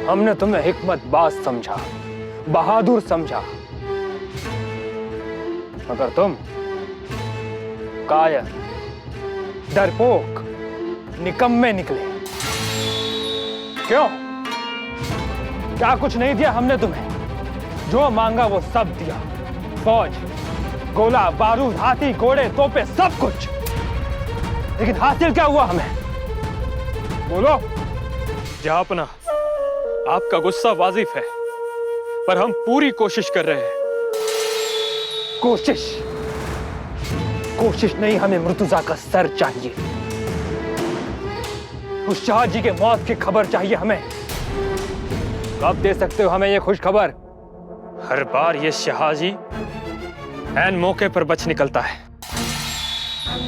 हमने तुम्हें हिकमतबाज समझा, बहादुर समझा, मगर तुम कायर, डरपोक, निकम्मे निकले। क्यों? क्या कुछ नहीं दिया हमने तुम्हें? जो मांगा वो सब दिया, फौज, गोला बारूद, हाथी घोड़े तोपे, सब कुछ। लेकिन हासिल क्या हुआ हमें? बोलो। जहांपना, आपका गुस्सा वाजिब है, पर हम पूरी कोशिश कर रहे हैं। कोशिश कोशिश नहीं, हमें मुर्तुजा का सर चाहिए। उस शाह जी के मौत की खबर चाहिए हमें। कब दे सकते हो हमें ये खुश खबर? हर बार ये शहाजी ऐन मौके पर बच निकलता है,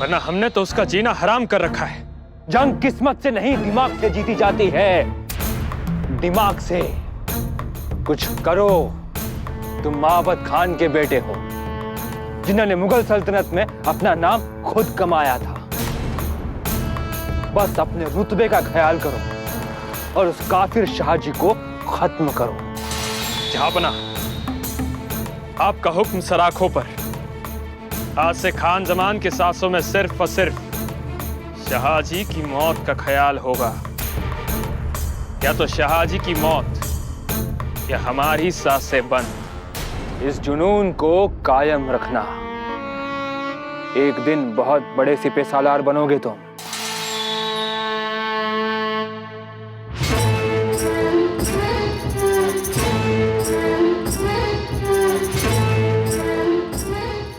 वरना हमने तो उसका जीना हराम कर रखा है। जंग किस्मत से नहीं, दिमाग से जीती जाती है। दिमाग से कुछ करो। तुम मावत खान के बेटे हो, जिन्होंने मुगल सल्तनत में अपना नाम खुद कमाया था। बस अपने रुतबे का ख्याल करो और उस काफिर शाहजी को खत्म करो। जहांपना, आपका हुक्म सराखों पर। आज से खान जमान के सांसों में सिर्फ और सिर्फ शाहजी की मौत का ख्याल होगा। या तो शाहजी की मौत या हमारी सांसें बंद। इस जुनून को कायम रखना। एक दिन बहुत बड़े सिपह सालार बनोगे तुम।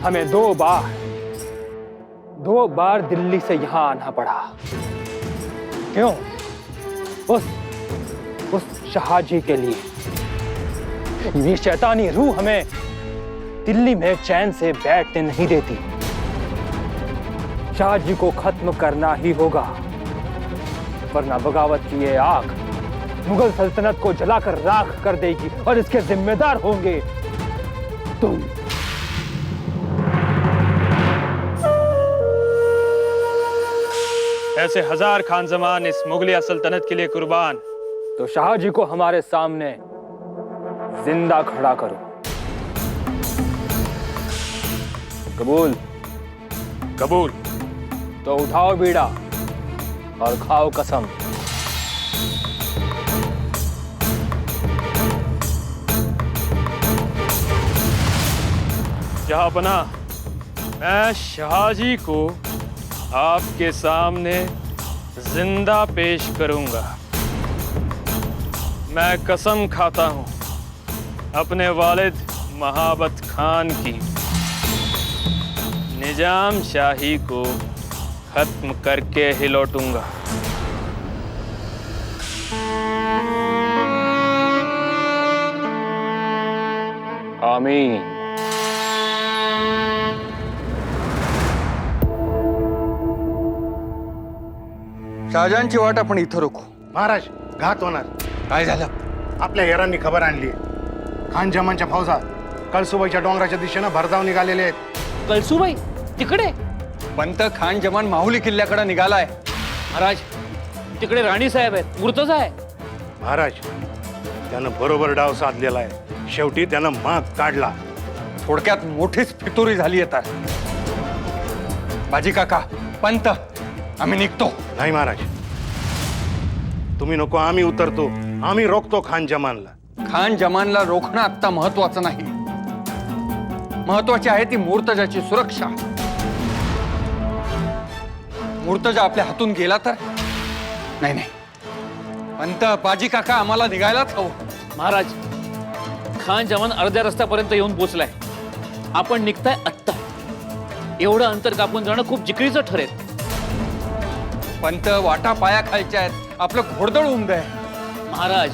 हमें दो बार दिल्ली से यहां आना पड़ा। क्यों? उस शाहजी के लिए। ये शैतानी रूह हमें दिल्ली में चैन से बैठने नहीं देती। शाहजी को खत्म करना ही होगा, वरना बगावत की ये आग मुगल सल्तनत को जलाकर राख कर देगी और इसके जिम्मेदार होंगे तुम। ऐसे हजार खान जमान इस मुगलिया सल्तनत के लिए कुर्बान। तो शाहजी को हमारे सामने जिंदा खड़ा करो। कबूल? कबूल। तो उठाओ बीड़ा और खाओ कसम। जहांपना, मैं शाहजी को आपके सामने जिंदा पेश करूंगा। मैं कसम खाता हूं अपने वालिद महाबत खान की, निजाम शाही को खत्म करके ही लौटूंगा। आमीन। शहाजहानची वाट आपण इथं रोखू। महाराज, घात होणार। काय झालं? आपल्या हेरांनी खबर आणली। खान जमानच्या फौजा कळसुबाईच्या डोंगराच्या दिशेनं भरधाव निघालेले आहेत। कळसुबाई तिकडे? पंत खान जमान माहुली किल्ल्याकडे निघालाय। महाराज, तिकडे राणी साहेब आहेत, मुर्तजा आहे। महाराज, त्यानं बरोबर डाव साधलेला आहे। शेवटी त्यानं माग काढला। थोडक्यात मोठीच फितुरी झाली आता। बाजी काका, पंत, आम्ही निघतो। नाही महाराज, तुम्ही नको, आम्ही उतरतो। आम्ही रोखतो खान जमानला। खान जमानला रोखणं आता महत्वाचं नाही। महत्वाची आहे ती मुर्तजाची सुरक्षा। मुर्तजा आपल्या हातून गेला तर? नाही नाही पंत, बाजी काका, आम्हाला निघायलाच हवं। महाराज, खान जमान अर्ध्या रस्त्यापर्यंत येऊन पोहोचलाय। आपण निघताय आत्ता। एवढं अंतर कापून जाणं खूप जिकरीचं ठरेल। पंत, वाटा पाया खालच्या आहेत, आपलं घोडदळ उमद आहे। महाराज,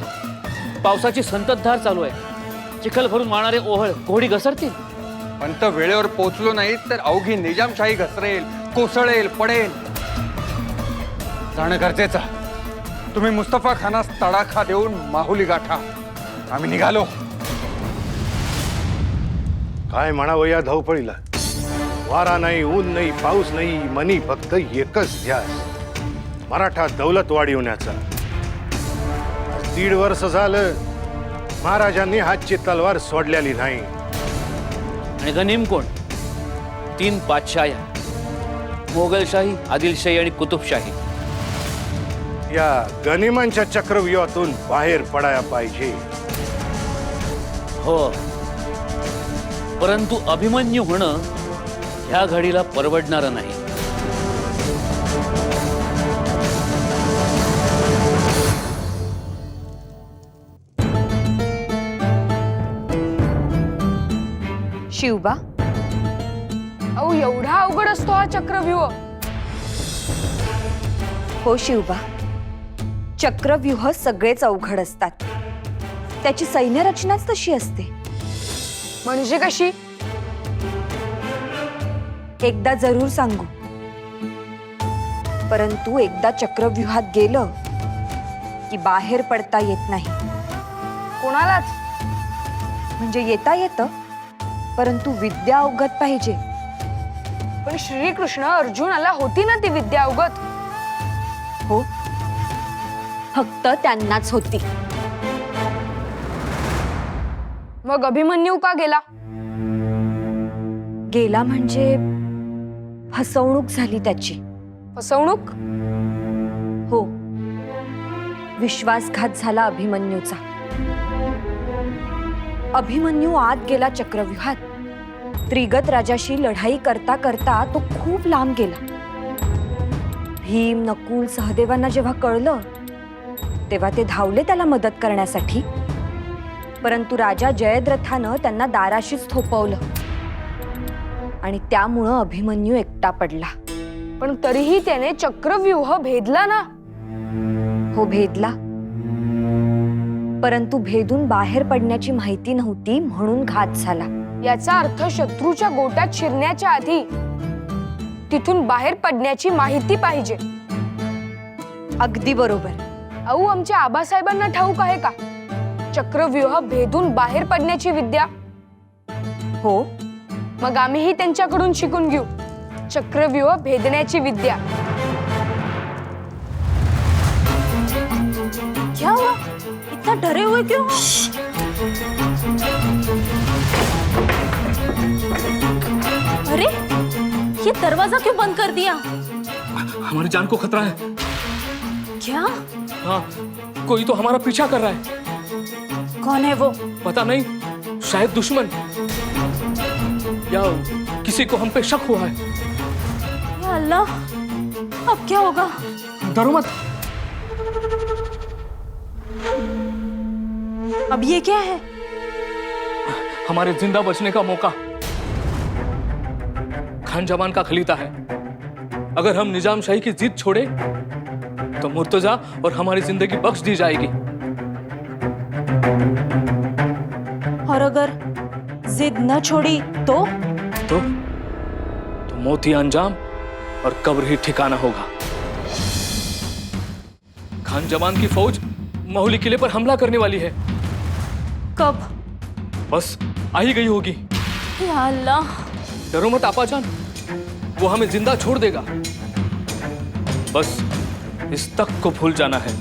पावसाची संततधार चालू आहे। चिखल भरून वाहणारे ओहळ घोडी घसरतील। पंत, वेळेवर पोहोचलो नाही तर अवघी निजामशाही घसरेल, कोसळेल, पडेल। जाणं गरजेचं। तुम्ही मुस्तफा खानास तडाखा देऊन माहुली गाठा। आम्ही निघालो। काय म्हणावं या धावपळीला? वारा नाही, ऊन नाही, पाऊस नाही, मनी फक्त एकच ध्यास, मराठा दौलत वाढवण्याचा। 1.5 वर्ष झालं महाराजांनी हातची तलवार सोडलेली नाही. आणि गनीम कोण? 3 पातशाह्या, मोगलशाही, आदिलशाही आणि कुतुबशाही. या गनिमांच्या चक्रव्यूहातून बाहेर पडायला पाहिजे. हो, परंतु अभिमन्यू होणं ह्या घडीला परवडणारं नाही. शिवबा, अहो एवढा अवघड असतो हा चक्रव्यूह? हो शिवबा, चक्रव्यूह सगळेच अवघड असतात. त्याची सैन्य रचनाच तशी असते. म्हणजे कशी? एकदा जरूर सांगू, परंतु एकदा चक्रव्यूहात गेलं की बाहेर पडता येत नाही. कोणालाच? म्हणजे येता येतं, परंतु विद्या अवगत पाहिजे. पण श्रीकृष्ण अर्जुनाला होती ना ती विद्या अवगत? हो, फक्त त्यांनाच होती. मग अभिमन्यू का गेला? गेला म्हणजे फसवणूक झाली त्याची. फसवणूक? हो, विश्वासघात झाला अभिमन्यूचा. अभिमन्यू आत गेला चक्रव्यूहात. त्रिगत राजाशी लढाई करता करता तो खूप लांब गेला. भीम, नकुल, सहदेवांना जेव्हा कळलं तेव्हा ते धावले त्याला मदत करण्यासाठी. परंतु राजा जयद्रथानं त्यांना दाराशीच थोपवलं आणि त्यामुळं अभिमन्यू एकटा पडला. पण तरीही त्याने चक्रव्यूह भेदला ना? हो, भेदला, परंतु भेदून बाहेर पडण्याची माहिती नव्हती म्हणून घात झाला. याचा अर्थ शत्रूच्या गोट्यात शिरण्याच्या आधी तिथून बाहेर पडण्याची माहिती पाहिजे. अगदी बरोबर. अहो, आमच्या आबासाहेबांना ठाऊक आहे का चक्रव्यूह भेदून बाहेर पडण्याची विद्या? हो, मग आम्हीही त्यांच्याकडून शिकून घेऊ चक्रव्यूह भेदण्याची विद्या. क्या हुआ? इतना डरे हुए क्यों? अरे, ये दरवाजा क्यों बंद कर दिया? हमारी जान को खतरा है। क्या? हाँ, कोई तो हमारा पीछा कर रहा है। कौन है वो? पता नहीं, शायद दुश्मन या किसी को हम पे शक हुआ है। या अल्लाह, अब क्या होगा? डरो मत। अब ये क्या है? हमारे जिंदा बचने का मौका। खान जमान का खलीता है। अगर हम निजाम शाही की जिद छोड़े तो मुर्तजा और हमारी जिंदगी बख्श दी जाएगी। और अगर जिद न छोड़ी तो? तो मौत ही अंजाम और कब्र ही ठिकाना होगा। खान जमान की फौज माहुली किले पर हमला करने वाली है। कब? बस आ ही गई होगी। या अल्लाह। डरो मत आपाजान, वो हमें जिंदा छोड़ देगा। बस इस तक को भूल जाना है,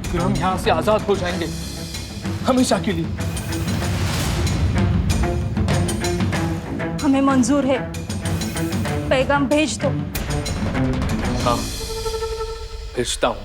फिर हम यहां से आजाद हो जाएंगे हमेशा के लिए। हमें मंजूर है, पैगाम भेज दो। हाँ, भेजता हूं।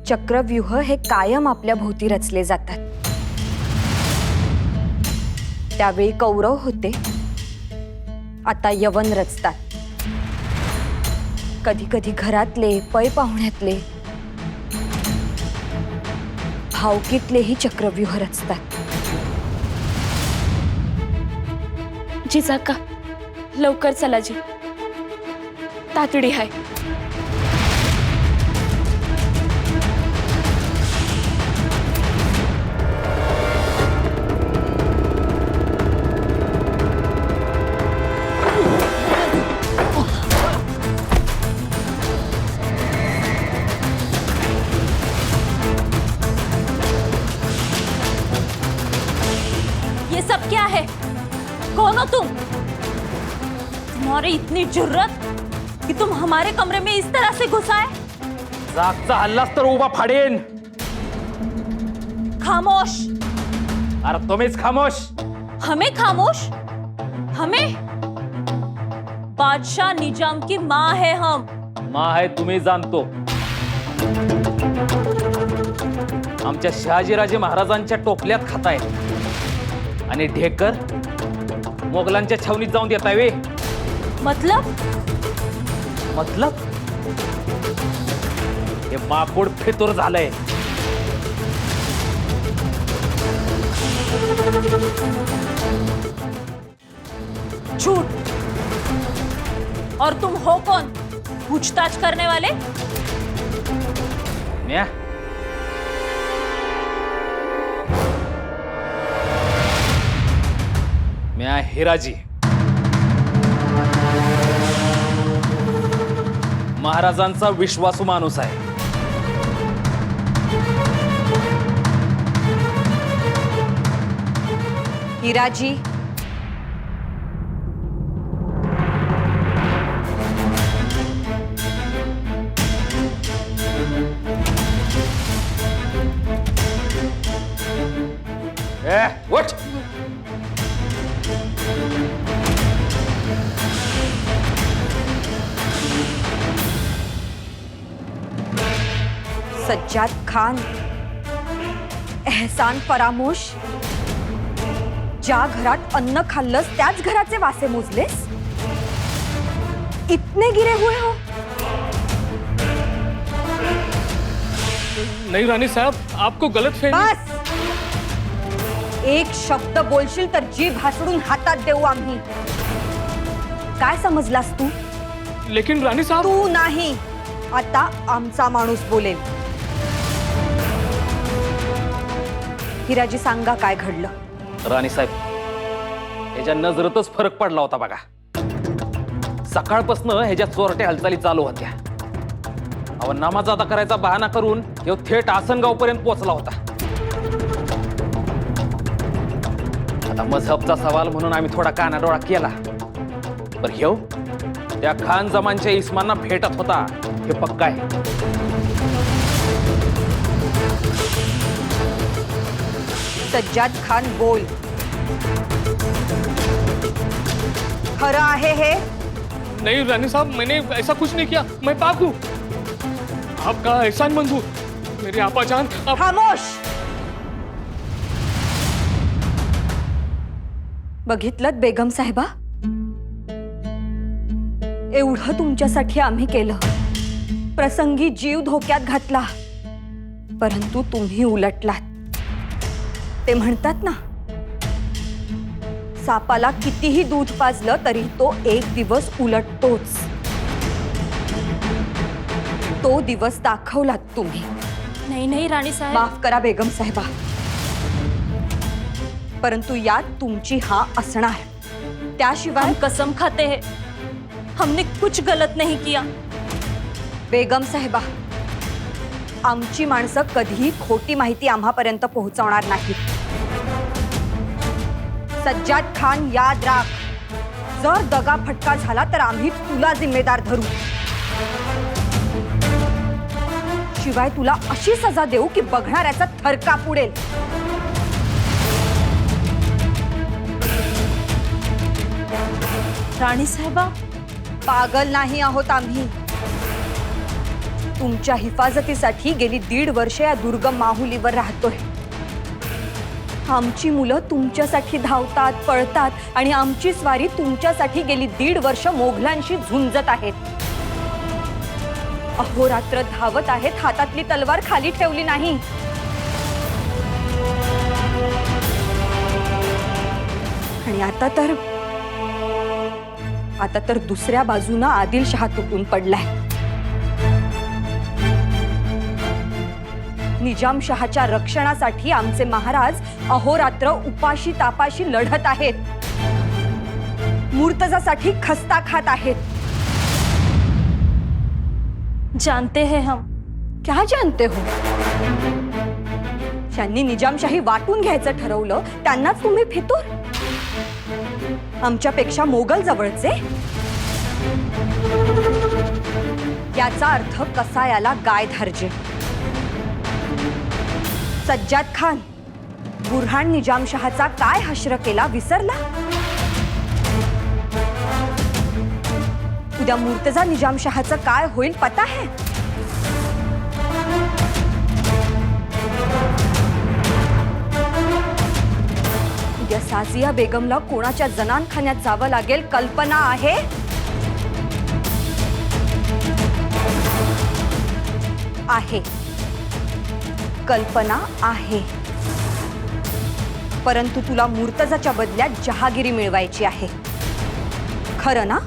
चक्रव्यूह हे कायम आपल्या भोवती रचले जातात। त्यावेळी कौरव होते, आता यवन रचतात। कधी कधी घरातले, पै पाहुण्यातले, भावकीतलेही चक्रव्यूह रचतात। जिजाका, लवकर चला जी, तातडी आहे। इतनी जुर्रत कि तुम हमारे कमरे में इस तरह से घुसा है? जागचा हल्लास तर उभा फाडेन. खामोश. अरे तुम्हीच खामोश. हमें खामोश? हमें? बादशाह निजाम की माँ है हम. माँ है तुम्ही जाणतो. आमच्या शहाजीराजे महाराजांच्या टोपल्यात खाताय आणि ढेकर मोगलांच्या छावणीत जाऊन देताय वे. मतलब? मतलब हे माकोड फितूर झालंय. झूठ. और तुम हो कौन पूछताछ करने वाले? म्या म्या हिराजी, महाराजांचा विश्वासू माणूस आहे. हिराजी, उठ. सज्जाद खान, एहसान फरामोश, ज्या घरात अन्न खाल्लंस त्याच घराचे वासे मोजलेस? इतने गिरे हुए हो? नहीं रानी साहब, आपको गलत फहमी. बस. एक शब्द बोलशील तर जीभ हासडून हातात देऊ आम्ही. काय समजलास तू? लेकिन रानी साहब. तू नाही, आता आमचा माणूस बोलेल. हिराजी, सांगा काय घडलं? राणी साहेब, ह्याच्या नजरेतच फरक पडला होता बघा. सकाळपासून ह्याच्या चोरट्या हालचाली चालू होत्या. अहो, नामाज अदा करायचा बहाणा करून ह्यो थेट आसनगाव पर्यंत पोहोचला होता. आता मजहबचा सवाल म्हणून आम्ही थोडा कानाडोळा केला, पण ह्यो त्या खान जमानच्या इस्मांना भेटत होता हे पक्का आहे. सज्जाद खान, बोल. खरं आहे हे? नहीं रानी साहब, मैंने ऐसा कुछ नहीं किया. मैं पाक हूँ. आपका एहसानमंद हूँ. मेरे आपा जान. आप... खामोश. बघितलत बेगम साहेबा, एवढं तुमच्यासाठी आम्ही केलं, प्रसंगी जीव धोक्यात घातला, परंतु तुम्ही उलटलात. ते म्हणतात ना, सापाला कितीही दूध पाजलं तरी तो एक दिवस उलटतोच. तो दिवस दाखवलात तुम्ही. नहीं नहीं रानी साहब. माफ करा बेगम साहेबा, परंतु यात तुमची हा असणार. त्याशिवाय हम कसम खाते हैं, हमने कुछ गलत नहीं किया. बेगम साहेबा, आमची माणसं कधीही खोटी माहिती आम्हापर्यंत पोहोचवणार नाहीत. सज्जाद खान, याद राख, जर दगा फटका झाला तर आम्ही तुला जिम्मेदार धरू. शिवाय तुला अशी सजा देऊ की बघणाऱ्याचा थरकाप उडेल. राणी साहेबा, पागल नाही आहोत आम्ही. तुमच्या हिफाजतीसाठी गेली 1.5 वर्ष या दुर्गम माहुलीवर राहतोय. आमची मुलं तुमच्यासाठी धावतात, पळतात आणि आमची स्वारी तुमच्यासाठी गेली 1.5 वर्ष मोघलांशी झुंजत आहेत. अहोरात्र धावत आहेत, हातातली तलवार खाली ठेवली नाही. आणि आता तर दुसऱ्या बाजूनं आदिलशहा तुटून पडलाय. निजामशहाच्या रक्षणासाठी आमचे महाराज अहोरात्र उपाशी तापाशी लढत आहेत. मुर्तजासाठी खस्ता खात आहेत. जानते हैं हम. क्या जानते हो? ज्यांनी निजामशाही वाटून घ्यायचं ठरवलं त्यांनाच तुम्ही फितूर. आमच्यापेक्षा मोगल जवळचे. याचा अर्थ कसायाला गाय धार्जे. सज्जाद खान बुरहान निजामशहाचा काय हश्र केला विसरला? उद्या मुर्तजा निजामशहाचं काय होईल पता है? उद्या साजिया बेगमला कोणाच्या जनानखान्यात जावं लागेल कल्पना आहे? आहे, कल्पना आहे. परंतु तुला मुर्तजाच्या बदल्यात जहागिरी मिळवायची आहे, खरं ना?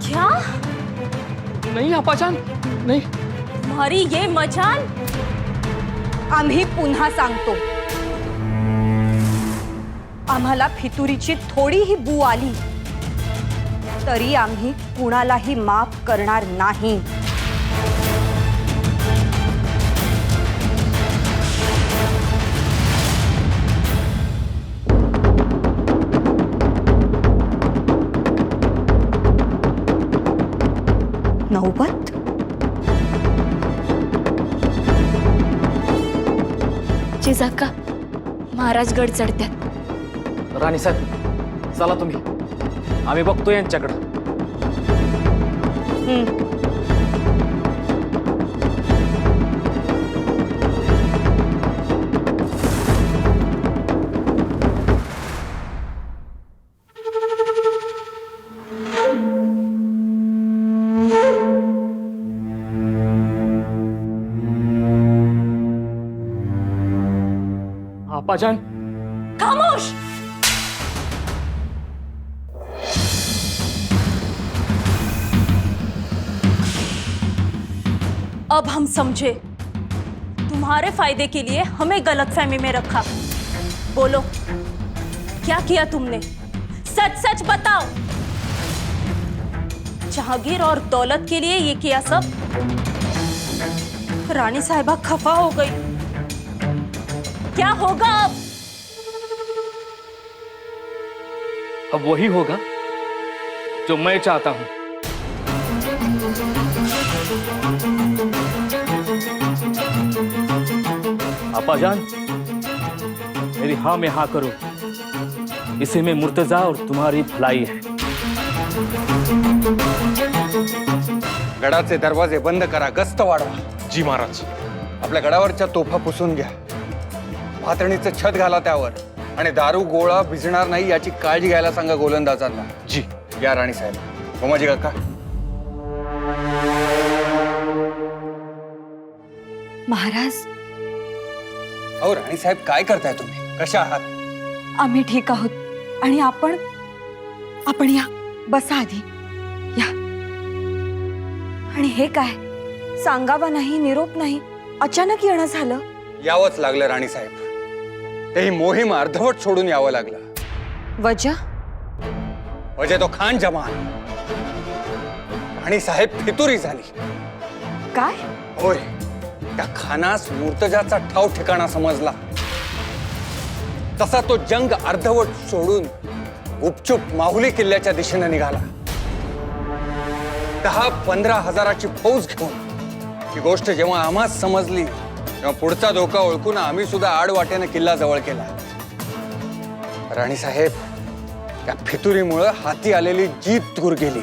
क्या? नहीं आपाजान, नहीं. तुम्हारी ये मजाल? आम्ही पुन्हा सांगतो, आम्हाला फितुरीची थोडीही बू आली तरी आम्ही कुणालाही माफ करणार नाही. नौबत जिजाका महाराज गड चढत्यात. राणी साहेब चला तुम्ही, आम्ही बघतो यांच्याकडं. आपाजान, खामोश. अब हम समझे, तुम्हारे फायदे के लिए हमें गलतफहमी में रखा. बोलो, क्या किया तुमने? सच सच बताओ. जहांगीर और दौलत के लिए ये किया सब? रानी साहिबा खफा हो गई. क्या होगा अब? अब वही होगा जो मैं चाहता हूं. आपाजान, मेरी हाँ में हाँ करो. इसी में मुर्तजा और तुम्हारी भलाई है. गडाचे दरवाजे बंद करा, गस्त वाढवा. जी महाराज. आपल्या गडावरच्या तोफा पुसून घ्या, भातणीचं छत घाला त्यावर, आणि दारू गोळा भिजणार नाही याची काळजी घ्यायला सांगा गोलंदाजांना. जी. या राणी साहेब. गोमाजी काका. महाराज, अहो राणी साहेब, काय करताय तुम्ही? कशा आहात? आम्ही ठीक आहोत. आणि आपण आपण या, बसा आधी या. आणि हे काय, सांगावा नाही, निरोप नाही, अचानक येणं झालं? यावंच लागलं राणी साहेब. ते ही मोहीम अर्धवट सोडून यावं लागलं. वजह? म्हणजे तो खान जमान. राणी साहेब फितुरी झाली. काय? होय, त्या खानास मुर्तजाचा ठाव ठिकाणा समजला. तसा तो जंग अर्धवट सोडून गुपचूप माहुली किल्ल्याच्या दिशेने निघाला. 10-15 हजाराची फौज घेऊन. ही गोष्ट जेव्हा आम्हाच समजली तेव्हा पुढचा धोका ओळखून आम्ही सुद्धा आडवाटेने किल्ला जवळ केला. राणी साहेब, त्या फितुरीमुळे हाती आलेली जीत दूर गेली.